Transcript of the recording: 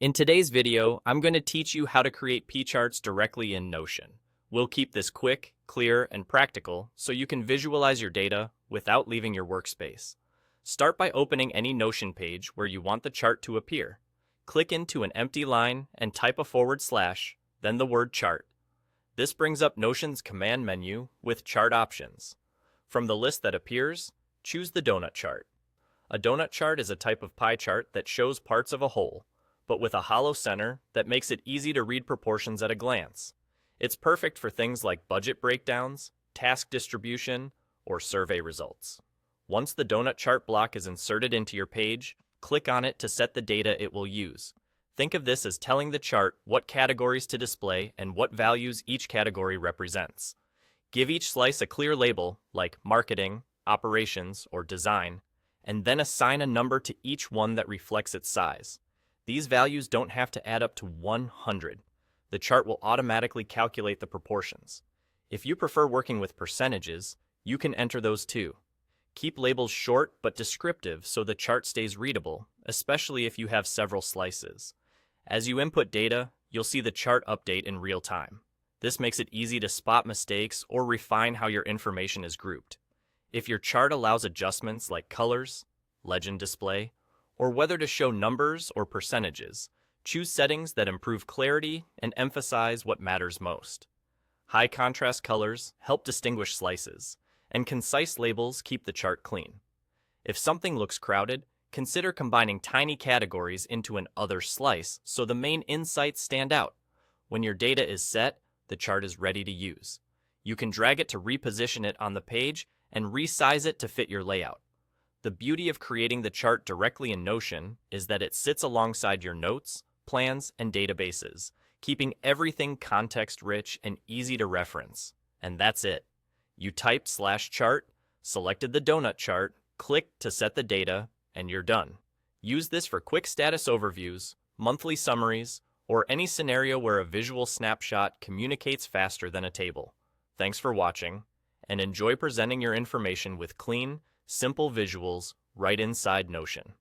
In today's video, I'm going to teach you how to create P-charts directly in Notion. We'll keep this quick, clear, and practical so you can visualize your data without leaving your workspace. Start by opening any Notion page where you want the chart to appear. Click into an empty line and type a /, then the word chart. This brings up Notion's command menu with chart options. From the list that appears, choose the donut chart. A donut chart is a type of pie chart that shows parts of a whole, but with a hollow center that makes it easy to read proportions at a glance. It's perfect for things like budget breakdowns, task distribution, or survey results. Once the donut chart block is inserted into your page, click on it to set the data it will use. Think of this as telling the chart what categories to display and what values each category represents. Give each slice a clear label like marketing, operations, or design, and then assign a number to each one that reflects its size. These values don't have to add up to 100. The chart will automatically calculate the proportions. If you prefer working with percentages, you can enter those too. Keep labels short but descriptive so the chart stays readable, especially if you have several slices. As you input data, you'll see the chart update in real time. This makes it easy to spot mistakes or refine how your information is grouped. If your chart allows adjustments like colors, legend display, or whether to show numbers or percentages, choose settings that improve clarity and emphasize what matters most. High contrast colors help distinguish slices, and concise labels keep the chart clean. If something looks crowded, consider combining tiny categories into an other slice so the main insights stand out. When your data is set, the chart is ready to use. You can drag it to reposition it on the page and resize it to fit your layout. The beauty of creating the chart directly in Notion is that it sits alongside your notes, plans, and databases, keeping everything context-rich and easy to reference. And that's it. You typed /chart, selected the donut chart, clicked to set the data, and you're done. Use this for quick status overviews, monthly summaries, or any scenario where a visual snapshot communicates faster than a table. Thanks for watching, and enjoy presenting your information with clean, simple visuals right inside Notion.